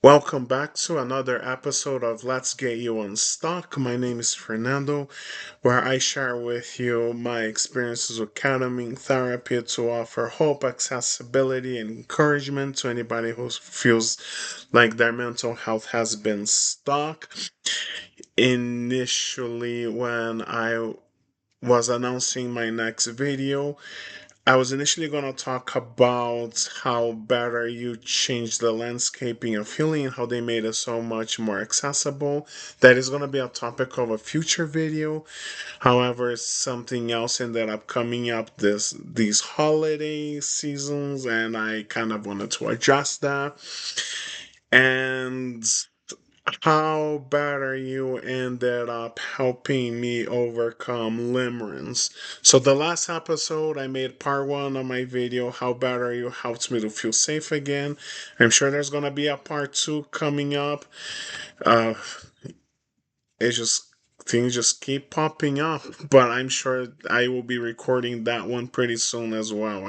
Welcome back to another episode of Let's Get You Unstuck. My name is Fernando, where I share with you my experiences with ketamine therapy to offer hope, accessibility, and encouragement to anybody who feels like their mental health has been stuck. Initially, when I was announcing my next video, I was initially going to talk about how better you changed the landscaping of healing and how they made it so much more accessible. That is going to be a topic of a future video. However, something else ended up coming up these holiday seasons, and I kind of wanted to adjust that. And how better you ended up helping me overcome limerence. So the last episode I made part one of my video, how better you helped me to feel safe again. I'm sure there's gonna be a part two coming up. Uh, it's just things just keep popping up, but I'm sure I will be recording that one pretty soon as well.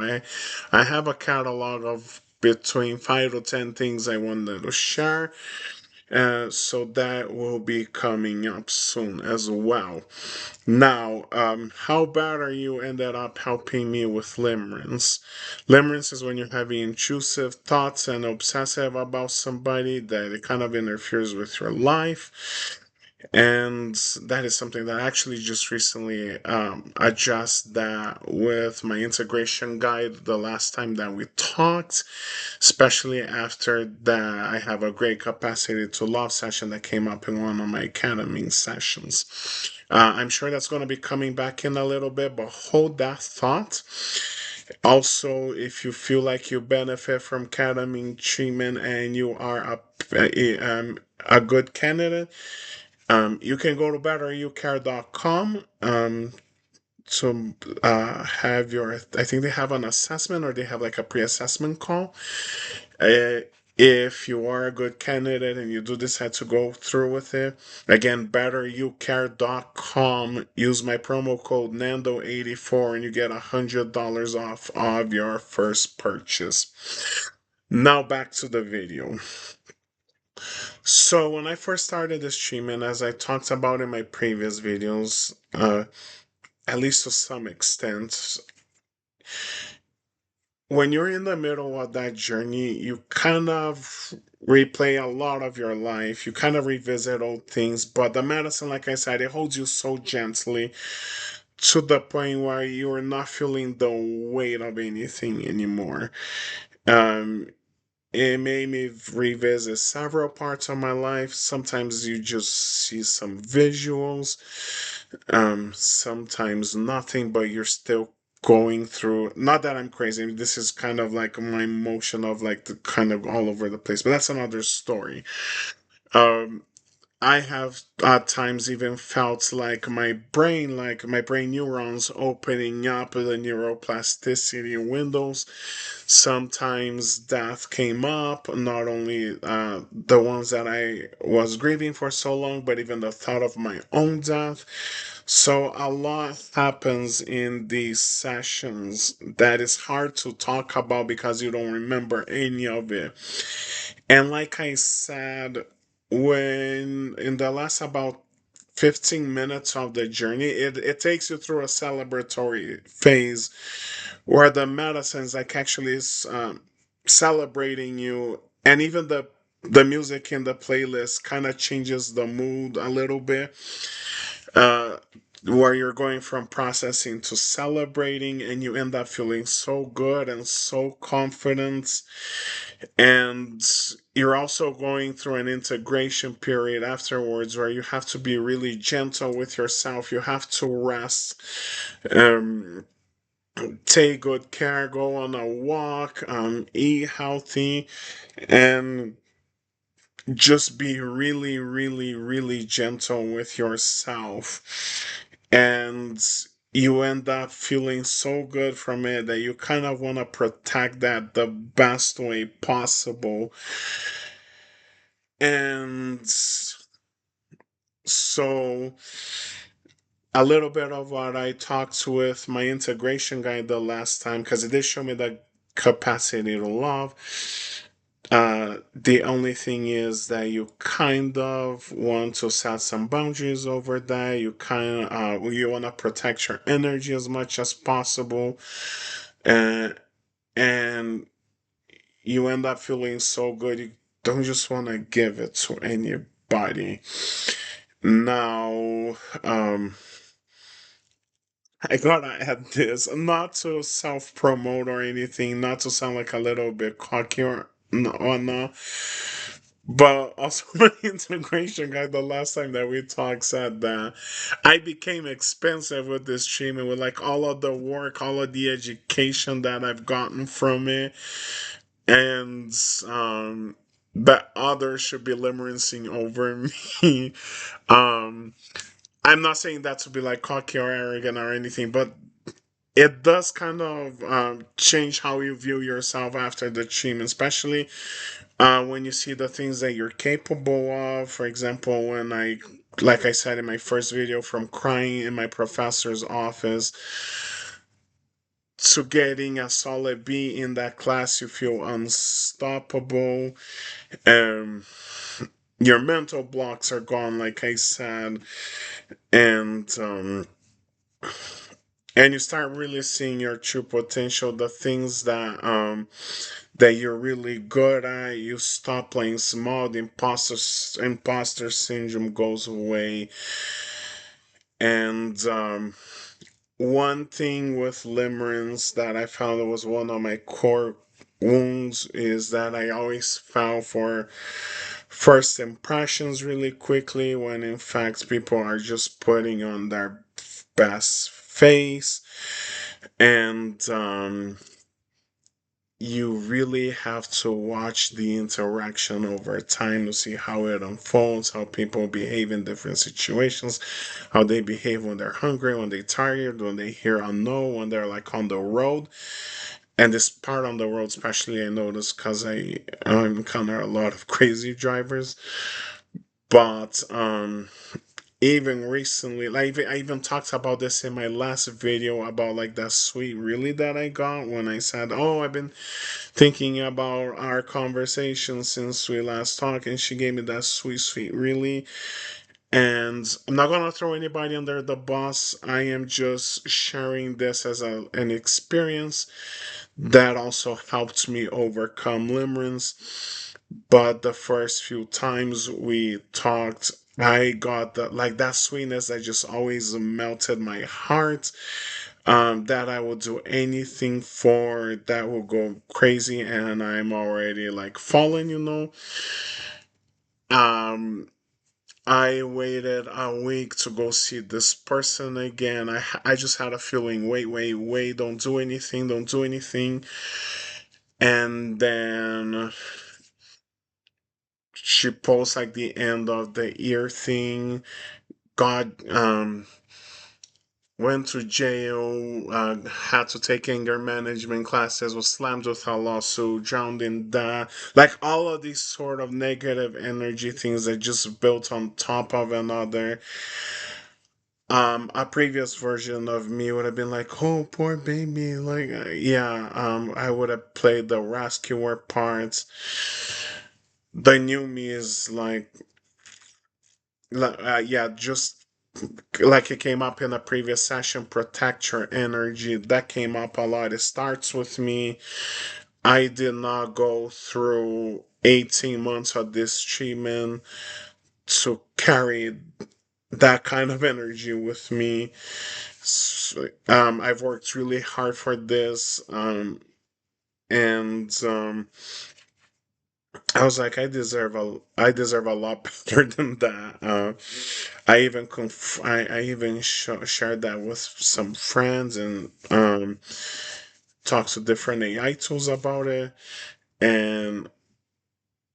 I have a catalog of between 5 to 10 things I wanted to share. So that will be coming up soon as well. Now, how bad are you ended up helping me with limerence? Limerence is when you're having intrusive thoughts and obsessive about somebody that it kind of interferes with your life. And that is something that I actually just recently adjust that with my integration guide the last time that we talked, especially after that I have a great capacity to love session that came up in one of my ketamine sessions. I'm sure that's going to be coming back in a little bit, but hold that thought. Also, if you feel like you benefit from ketamine treatment and you are a good candidate, you can go to betteryoucare.com to have your, I think they have an assessment or they have like a pre-assessment call. Uh, if you are a good candidate and you do decide to go through with it, again, betteryoucare.com, use my promo code NANDO84 and you get $100 off of your first purchase. Now back to the video. So when I first started this treatment, as I talked about in my previous videos, at least to some extent, when you're in the middle of that journey, you kind of replay a lot of your life. You kind of revisit old things, but the medicine, like I said, it holds you so gently to the point where you're not feeling the weight of anything anymore. Um, It made me revisit several parts of my life. Sometimes you just see some visuals, sometimes nothing, but you're still going through. Not that I'm crazy. This is kind of like my emotion of like the kind of all over the place, but that's another story. Um, I have at times even felt like my brain neurons opening up the neuroplasticity windows. Sometimes death came up, not only the ones that I was grieving for so long, but even the thought of my own death. So a lot happens in these sessions that is hard to talk about because you don't remember any of it. And like I said, when in the last about 15 minutes of the journey, it takes you through a celebratory phase where the medicines like actually is celebrating you, and even the music in the playlist kind of changes the mood a little bit, uh, where you're going from processing to celebrating, and you end up feeling so good and so confident. And you're also going through an integration period afterwards where you have to be really gentle with yourself. You have to rest, um, take good care, go on a walk, eat healthy, and just be really, really, really gentle with yourself. And you end up feeling so good from it that you kind of want to protect that the best way possible. And so, a little bit of what I talked with my integration guide the last time, because it did show me the capacity to love. The only thing is that you kind of want to set some boundaries over that. You want to protect your energy as much as possible, and and you end up feeling so good you don't just want to give it to anybody. Now, I gotta add this, not to self promote or anything, not to sound like a little bit cocky or no, but also my integration guy, the last time that we talked, said that I became expensive with this treatment, with like all of the work, all of the education that I've gotten from it, and that others should be limerancing over me. um, I'm not saying that to be like cocky or arrogant or anything, but it does kind of change how you view yourself after the treatment, especially when you see the things that you're capable of. For example, like I said in my first video, from crying in my professor's office to getting a solid B in that class, you feel unstoppable. Um, your mental blocks are gone, like I said, and you start really seeing your true potential, the things that you're really good at. You stop playing small. The imposter syndrome goes away. And one thing with limerence that I found was one of my core wounds is that I always fell for first impressions really quickly, when in fact people are just putting on their best face. And you really have to watch the interaction over time to see how it unfolds, how people behave in different situations, how they behave when they're hungry, when they're tired, when they hear a no, when they're like on the road. And this part on the road, especially, I noticed because I encounter a lot of crazy drivers. But even recently, like I even talked about this in my last video about like that sweet really that I got when I said, "Oh, I've been thinking about our conversation since we last talked," and she gave me that sweet, sweet really. And I'm not gonna throw anybody under the bus. I am just sharing this as an experience that also helped me overcome limerence. But the first few times we talked, I got that sweetness that just always melted my heart. That I will do anything for, that will go crazy, and I'm already like falling, Um, I waited a week to go see this person again. I just had a feeling, wait, wait, wait, don't do anything, don't do anything. And then she posts like the end of the ear thing. God, went to jail, had to take anger management classes, was slammed with a lawsuit, drowned in that. Like all of these sort of negative energy things that just built on top of another. A previous version of me would have been like, "Oh, poor baby." Like, yeah, I would have played the rescuer parts. The new me is yeah, just like it came up in a previous session, protect your energy. That came up a lot. It starts with me. I did not go through 18 months of this treatment to carry that kind of energy with me. I've worked really hard for this, and I was like, I deserve a lot better than that. I even shared that with some friends, and talked to different AI tools about it, and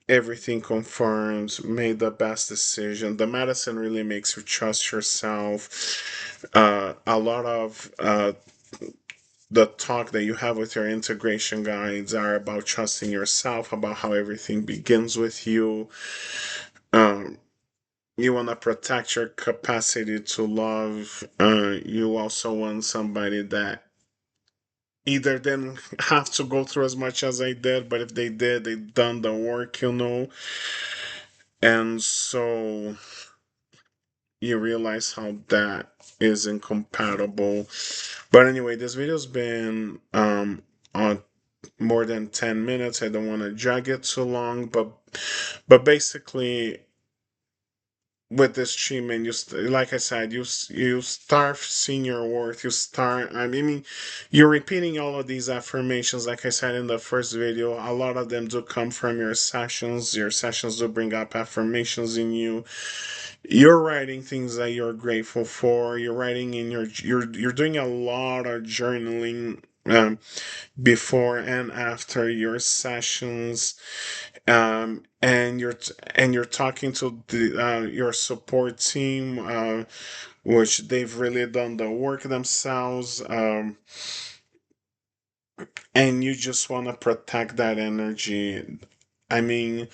everything confirms, made the best decision. The medicine really makes you trust yourself. A lot of the talk that you have with your integration guides are about trusting yourself, about how everything begins with you. Um, you want to protect your capacity to love. You also want somebody that either didn't have to go through as much as I did, but if they did, they done the work, you know. And so you realize how that is incompatible. But anyway, this video's been on more than 10 minutes. I don't want to drag it too long, but basically with this treatment, like I said, you start seeing your worth. You start, I mean, you're repeating all of these affirmations. Like I said in the first video, a lot of them do come from your sessions. Your sessions do bring up affirmations in you. You're writing things that you're grateful for. You're writing in you're doing a lot of journaling. Before and after your sessions, and you're talking to your support team, which they've really done the work themselves, and you just want to protect that energy. I mean,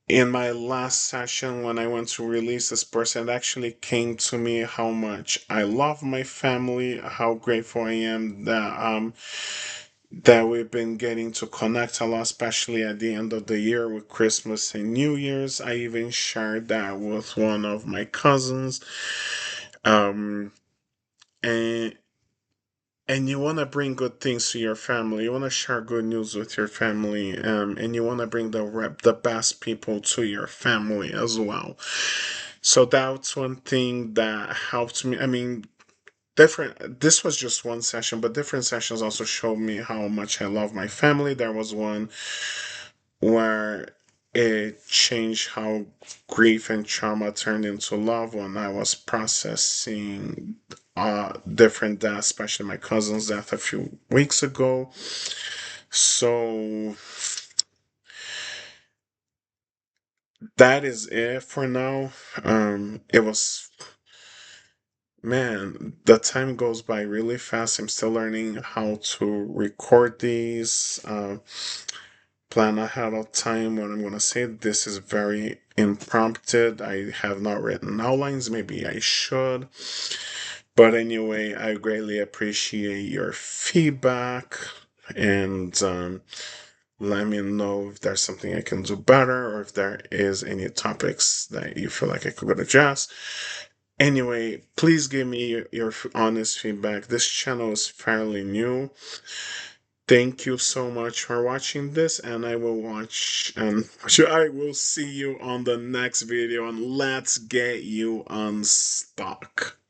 in my last session, when I went to release this person, it actually came to me how much I love my family, how grateful I am that we've been getting to connect a lot, especially at the end of the year with Christmas and New Year's. I even shared that with one of my cousins. Um, and you want to bring good things to your family. You want to share good news with your family, and you want to bring the best people to your family as well. So that's one thing that helped me. I mean, different. This was just one session, but different sessions also showed me how much I love my family. There was one where it changed how grief and trauma turned into love when I was processing different deaths, especially my cousin's death a few weeks ago. So that is it for now. It was, man, the time goes by really fast. I'm still learning how to record these. Plan ahead of time what I'm going to say. This is very impromptu. I have not written outlines. Maybe I should. But anyway, I greatly appreciate your feedback, and let me know if there's something I can do better or if there is any topics that you feel like I could address. Anyway, please give me your honest feedback. This channel is fairly new. Thank you so much for watching this, and I will watch and I will see you on the next video, and let's get you unstuck.